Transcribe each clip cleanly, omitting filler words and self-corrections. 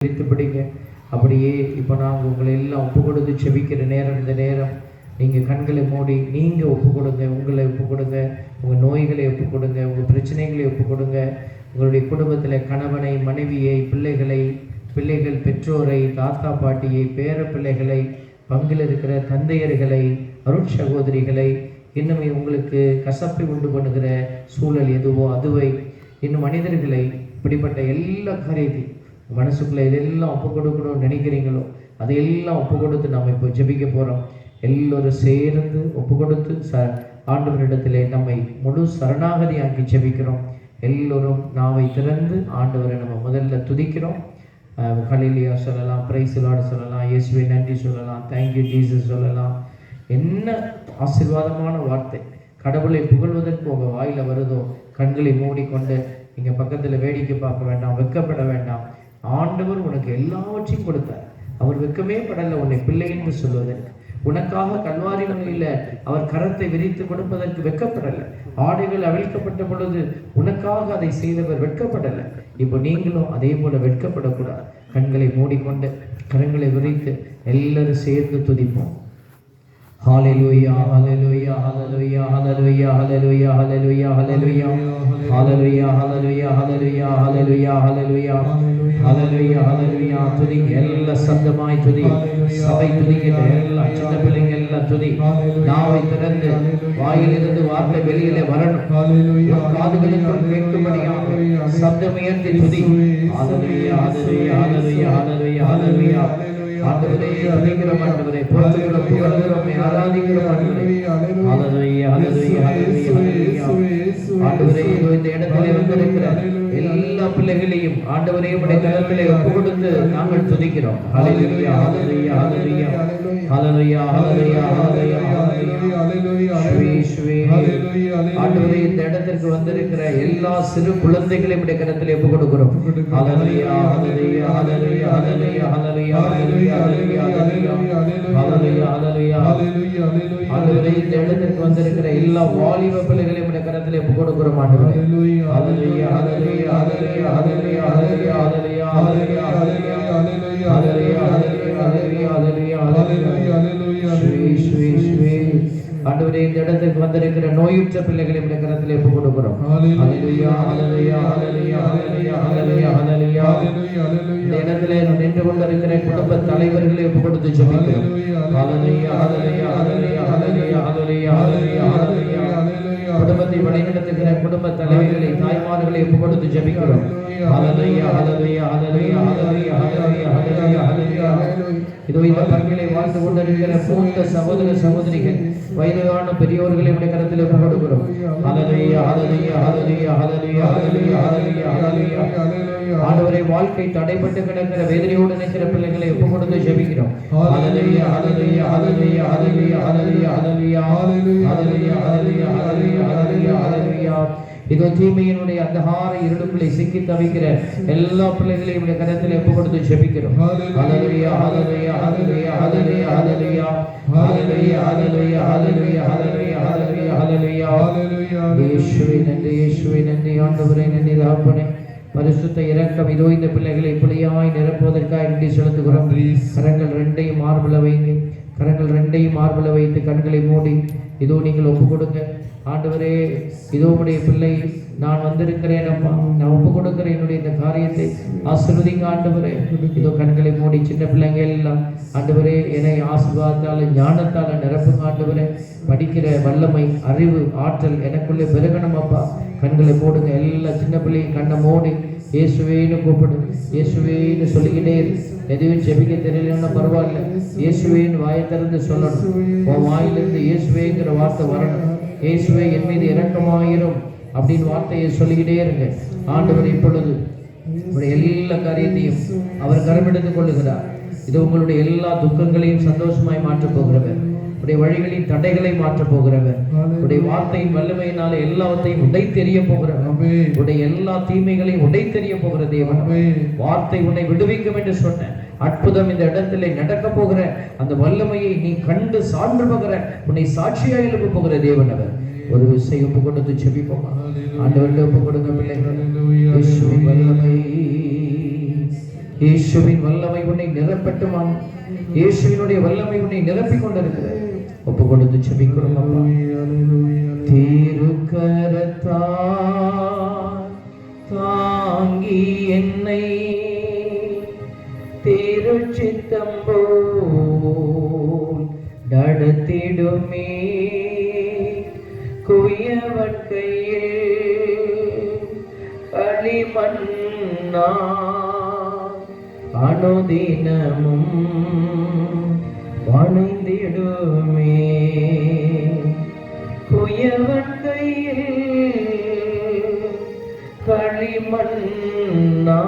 பிடிங்க. அப்படியே இப்போ நாங்கள் உங்களை எல்லாம் ஒப்பு கொடுத்து செபிக்கிற நேரம், இந்த நேரம் நீங்கள் கண்களை மூடி நீங்கள் ஒப்பு கொடுங்க, உங்களை ஒப்பு கொடுங்க, உங்கள் நோய்களை ஒப்பு கொடுங்க, உங்கள் பிரச்சனைகளை ஒப்பு கொடுங்க. உங்களுடைய குடும்பத்தில் கணவனை, மனைவியை, பிள்ளைகள் பெற்றோரை, தாத்தா பாட்டியை, பேர பிள்ளைகளை, பங்கில் இருக்கிற தந்தையர்களை, அருட்சகோதரிகளை, இன்னும் உங்களுக்கு கசப்பை உண்டு பண்ணுகிற சூழல் எதுவோ அதுவை, இன்னும் மனிதர்களை, இப்படிப்பட்ட எல்லா காரியத்தையும் மனசுக்குள்ளே இதெல்லாம் ஒப்பு கொடுக்கணும்னு நினைக்கிறீங்களோ அதையெல்லாம் ஒப்பு கொடுத்து நாம் இப்போ ஜெபிக்க போகிறோம். எல்லோரும் சேர்ந்து ஒப்பு கொடுத்து ஆண்டவரிடத்திலே நம்மை முழு சரணாகதி ஆக்கி ஜெபிக்கிறோம். எல்லோரும் நாவை திறந்து ஆண்டவரை நம்ம முதல்ல துதிக்கிறோம். ஹல்லேலூயா சொல்லலாம், பிரைஸ் தி லார்ட் சொல்லலாம், இயேசுவே நன்றி சொல்லலாம், தேங்க்யூ ஜீசஸ் சொல்லலாம். என்ன ஆசீர்வாதமான வார்த்தை கடவுளை புகழ்வதற்கு உங்கள் வாயில் வருதோ கண்களை மூடிக்கொண்டு நீங்கள் பக்கத்தில் வேடிக்கை பார்க்க வேண்டாம், வெட்கப்பட வேண்டாம். ஆண்டவர் உனக்கு எல்லாவற்றையும் கொடுத்தார். அவர் வெட்கமே படலை உன்னை பிள்ளை என்று சொல்வதற்கு. உனக்காக கல்வாரி மலையில் அவர் கரத்தை விரித்து கொடுப்பதற்கு வெட்கப்படலை. ஆடைகள் அவிழ்க்கப்பட்ட பொழுது உனக்காக அதை செய்தவர் வெட்கப்படலை. இப்போ நீங்களும் அதே போல வெட்கப்படக்கூடாது. கண்களை மூடிக்கொண்டு கரங்களை விரித்து எல்லாரும் சேர்ந்து துதிப்போம். ஹalleluya hallelujah hallelujah hallelujah hallelujah hallelujah hallelujah hallelujah hallelujah hallelujah hallelujah hallelujah hallelujah hallelujah துதி எல்லா சத்தமாய் துதி. சபை துதிக்கிற எல்லா சின்ன பிள்ளைங்க எல்லாம் துதி. நாவை திறந்து வாயிலிருந்து வார்த்தை வெளியிலே வரணும். காதுகளுக்குள் கேட்கும்படியாக சத்தம் உயர்த்தி துதி. hallelujah hallelujah hallelujah hallelujah hallelujah ஆண்டவரே துதிக்கிறோம், ஆண்டவரே போற்றுகிறோம், புகழ்கிறோம், ஆராதிக்கிறோம் ஆண்டவரே. ஹல்லேலூயா ஹல்லேலூயா ஹல்லேலூயா. ஆண்டவரே இந்த இடத்திலே வந்திருக்கிற எல்லா பிள்ளைகளையும் ஆண்டவரே உம்முடைய கரத்திலே ஒப்பு கொடுத்து நாங்கள் துதிக்கிறோம். ஹல்லேலூயா ஹல்லேலூயா ஹல்லேலூயா ஹல்லேலூயா ஹல்லேலூயா ஹல்லேலூயா ஹல்லேலூயா. ஆண்டவரே இந்த இடத்திற்கு வந்திருக்கிற எல்லா சிறு குழந்தைகளையும் உம்முடைய கரத்திலே ஒப்பு கொடுக்கிறோம். ஹல்லேலூயா ஹல்லேலூயா ஹல்லேலூயா ஹல்லேலூயா ஹல்லேலூயா ஆண்டவரே இந்த இடத்திற்கு வந்திருக்கிற எல்லா வாலிப பிள்ளைகளையும் உம்முடைய கரத்திலே ஒப்பு கொடுக்கிறோம் ஆண்டவரே. ஹல்லேலூயா ஹல்லேலூயா ஹல்லேலூயா ஹல்லேலூயா ஹல்லேலூயா ஹல்லேலூயா ஹல்லேலூயா ஹல்லேலூயா ஹல்லேலூயா ஹல்லேலூயா ஹல்லேலூயா ஹல்லேலூயா. ஆண்டவரே இந்த இடத்திற்கு வந்திருக்கிற நோயுற்ற பிள்ளைகளை உம்முடைய கரத்திலே ஒப்பு கொடுக்கிறோம். ஹல்லேலூயா ஹல்லேலூயா ஹல்லேலூயா ஹல்லேலூயா ஹல்லேலூயா ஹல்லேலூயா ஹல்லேலூயா. இந்த இடத்திலே நின்று கொண்டிருக்கிற குடும்ப தலைவர்களை ஒப்பு கொடுத்து ஜெபிக்கிறோம். ஹல்லேலூயா ஹல்லேலூயா ஹல்லேலூயா ஹல்லேலூயா ஹல்லேலூயா ஹல்லேலூயா ஹல்லேலூயா. குடும்பத்தை வழிநடத்துகிற குடும்ப தலைவர்களை, தாய்மார்களை ஒப்பு கொடுத்து ஜெபிக்கிறோம். ஹல்லேலூயா ஹல்லேலூயா ஹல்லேலூயா ஹல்லேலூயா ஹல்லேலூயா ஹல்லேலூயா ஹல்லேலூயா. இதோ இந்த பங்கிலே வாழ்ந்து கொண்டிருக்கிற மூத்த சகோதர சகோதரிகள், வயதான பெரியோர்களை உடைய கரத்தில் ஒப்பு கொடுக்கிறோம். ஹல்லேலூயா ஹல்லேலூயா ஹல்லேலூயா ஹல்லேலூயா ஹல்லேலூயா ஹல்லேலூயா ஹல்லேலூயா. ஆண்டவரே வாழ்க்கை தடைப்பட்டு கிடக்கிற வேதனையோடு நிற்கிற பிள்ளைகளை ஒப்பு கொடுத்து ஜெபிக்கிறோம். ஹல்லேலூயா ஹல்லேலூயா ஹல்லேலூயா ஹல்லேலூயா ஹல்லேலூயா ஹல்லேலூயா ஹல்லேலூயா ஹல்லேலூயா ஹல்லேலூயா ஹல்லேலூயா ஹல்லேலூயா. இதோ தீமையினுடைய அந்தகார இருளுக்குள்ளே சிக்கி தவிக்கிற எல்லா பிள்ளைகளையும் உடைய கரத்தில் ஒப்பு கொடுத்து ஜெபிக்கிறோம். ஹல்லேலூயா ஹல்லேலூயா ஹல்லேலூயா ஹல்லேலூயா ஹல்லேலூயா ஹல்லேலூயா ஹல்லேலூயா ஹல்லேலூயா ஹல்லேலூயா ஹல்லேலூயா ஹல்லேலூயா ஹல்லேலூயா. இயேசுவே நன்றி, இயேசுவே நன்றி, ஆண்டவரே நன்றி, தகப்பனே பரிசுத்த இரக்கம். இதோ இந்த பிள்ளைகளை புளியாய் நிரப்புவதற்காக நன்றி செலுத்துகிறோம். கரங்கள் ரெண்டையும் மார்புல வைங்க. கரங்கள் ரெண்டையும் மார்புல வைத்து கண்களை மூடி இதோ நீங்கள் ஒப்பு கொடுங்க. ஆண்டவரே இதோ உடைய பிள்ளை நான் வந்திருக்கிறேன் அப்பா, நான் ஒப்பு கொடுக்கிறேன் என்னுடைய இந்த காரியத்தை ஆசீர்வதிங்க ஆண்டவரே. இதோ கண்களை மூடி சின்ன பிள்ளைங்க எல்லாம் ஆண்டவரே என்னை ஆசீர்வாதத்தால் ஞானத்தால் நிரப்புங்க ஆண்டவரே. படிக்கிற வல்லமை, அறிவு, ஆற்றல் எனக்குள்ளே பெருகணும் அப்பா. கண்களை மூடுங்க. எல்லா சின்ன பிள்ளையும் கண்ணை மூடி இயேசுவேன்னு கூப்பிடு. இயேசுவேன்னு சொல்லிக்கிட்டே எதுவும் செபிக்க தெரியலன்னா பரவாயில்ல, இயேசுவேன்னு வாயை திறந்து சொல்லணும். உன் வாயிலிருந்து இயேசுவேங்கிற வார்த்தை வரணும். இயேசுவே என் மீது இரக்கமாயிரும் அப்படின்னு வார்த்தையை சொல்லிக்கிட்டே இருங்க. ஆண்டவர் இப்பொழுது உங்களுடைய எல்லா காரியத்தையும் அவர் கரமெடுத்துக் கொள்ளுகிறார். இது உங்களுடைய எல்லா துக்கங்களையும் சந்தோஷமாய் மாற்றப் போகிறவர், உடைய வழிகளின் தடைகளை மாற்றப் போகிறவர், உடைய வார்த்தையின் வல்லமையினால எல்லாவற்றையும் உடை தெரிய போகிறவர், உடைய எல்லா தீமைகளையும் உடை தெரிய போகிற தேவன். வார்த்தை உன்னை விடுவிக்கும் என்று சொன்ன அற்புதம் இந்த இடத்திலே நடக்க போகிற அந்த வல்லமையை நீ கண்டு சான்று போகிற, உன்னை சாட்சியாக எழுப்ப போகிற தேவன் அவர். ஒரு விஷயம் ஒப்பு கொடுத்து செபிப்போமா? ஆண்டவர்கிட்ட ஒப்பு கொடுங்க பிள்ளைகள். இயேசுவின் வல்லமை உன்னை நிரப்பட்டுமா? இயேசுவினுடைய வல்லமை உன்னை நிரப்பிக் கொண்டிருக்கிறது. ஒப்பு கொடுத்து ஜெபிக்கிறோம். அப்பா, திருக்கரத்தால் தாங்கி என்னை திருச்சித்தம் போல் நடத்திடுமே. குயவன் கையில் களிமண்ணா அனுதினமும் வணைந்திடுமே. குயவன் கையில் களிமண்ணா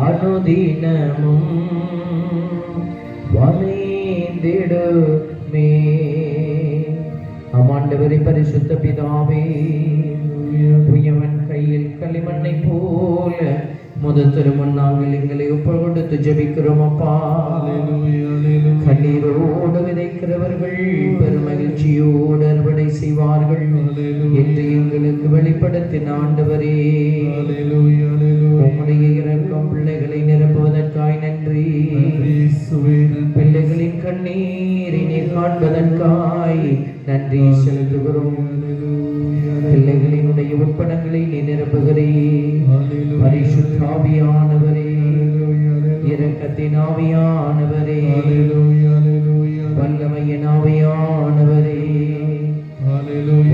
அனுதினமும் வணைந்திடுமே. ஆண்டவரே, பரிசுத்த பிதாவே, குயவன் கையில் களிமண்ணை போல முதல் திருமண் நாங்கள் எங்களை ஒப்புக்கொடுத்து ஜெபிக்கிறோம். அப்பா, கண்ணீரோடு விதைக்கிறவர்கள் பெருமகிழ்ச்சியோடு அறுவடை செய்வார்கள் என்று எங்களுக்கு வெளிப்படுத்தின ஆண்டவரே, உம்முடைய இரக்கம் பிள்ளைகளை நிரப்புவதற்காய் நன்றி. பிள்ளைகளின் கண்ணீரினை காண்பதற்காய் நன்றி செலுத்துகிறோம். பிள்ளைகளினுடைய உட்படங்களை நீ நிரப்புகிறீர். பரிசுத்த ஆவியானவரே, இரக்கத்தின் ஆவியானவரே, வல்லமையின் ஆவியானவரே,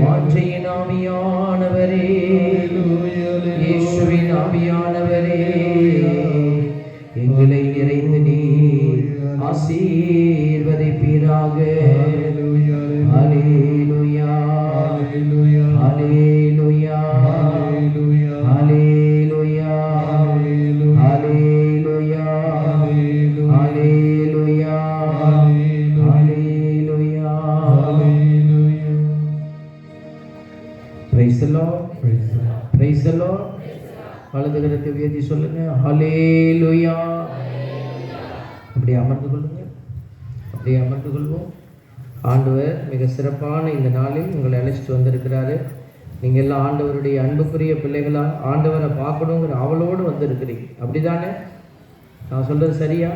வாஞ்சையின் ஆவியானவரே, இயேசுவின் ஆவியானவரே, எங்களை நிறைந்து நீர் ஆசீர்வதிப்பீராக. ஹல்லேலூயா, ஹல்லேலூயா, ஹல்லேலூயா, ஹல்லேலூயா, ஹல்லேலூயா, ஹல்லேலூயா. Praise the Lord, praise the Lord. வலது கரத்தை உயர்த்தி சொல்லுங்க, ஹல்லேலூயா. அப்படியே அமர்ந்து கொள்ளுங்க, அப்படியே அமர்ந்து கொள்வோம். ஆண்டவர் மிக சிறப்பான இந்த நாளில் உங்களை அழைச்சிட்டு வந்திருக்கிறாரு. நீங்கள் எல்லாம் ஆண்டவருடைய அன்புக்குரிய பிள்ளைகளாக ஆண்டவரை பார்க்கணுங்கிற அவளோடு வந்திருக்கிறீங்க. அப்படி தானே? நான் சொல்கிறது சரியா?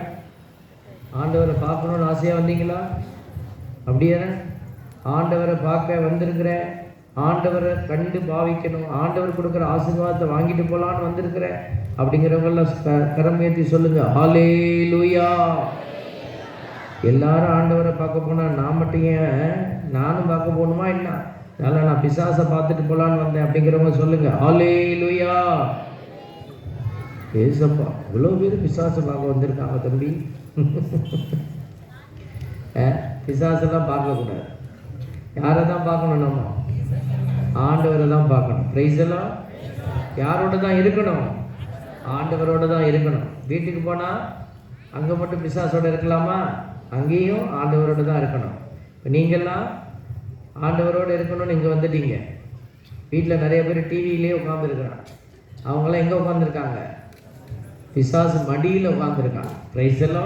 ஆண்டவரை பார்க்கணுன்னு ஆசையாக வந்தீங்களா? அப்படியே ஆண்டவரை பார்க்க வந்திருக்கிறேன், ஆண்டவரை கண்டு பாவிக்கணும், ஆண்டவர் கொடுக்குற ஆசீர்வாதத்தை வாங்கிட்டு போகலான்னு வந்திருக்கிறேன் அப்படிங்கிறவங்களாம் கரம் ஏற்றி சொல்லுங்கள், ஹல்லேலூயா. எல்லாரும் ஆண்டவரை பார்க்க போனால் நான் மட்டும் ஏன் நானும் பார்க்க போகணுமா என்ன? அதனால் நான் பிசாசை பார்த்துட்டு போகலான்னு வந்தேன் அப்படிங்கிறவங்க சொல்லுங்கள், ஹல்லேலூயா. ஏசப்பா, இவ்வளோ பேர் பிசாசை பார்க்க வந்திருக்காங்க தம்பி. பிசாசெல்லாம் பார்க்கக்கூடாது. யாரை தான் பார்க்கணும்? நம்ம ஆண்டவரை தான் பார்க்கணும். பிரைஸ் எல்லாம் யாரோட தான் இருக்கணும்? ஆண்டவரோடு தான் இருக்கணும். வீட்டுக்கு போனால் அங்கே மட்டும் பிசாசோடு இருக்கலாமா? அங்கேயும் ஆண்டவரோடு தான் இருக்கணும். இப்போ நீங்கள்லாம் ஆண்டவரோடு இருக்கணும்னு இங்கே வந்துட்டீங்க. வீட்டில் நிறைய பேர் டிவியிலே உட்காந்துருக்குறாங்க. அவங்களாம் எங்கே உட்காந்துருக்காங்க? பிசாசு மடியில் உட்காந்துருக்காங்க. பிரைஸ் எல்லாம்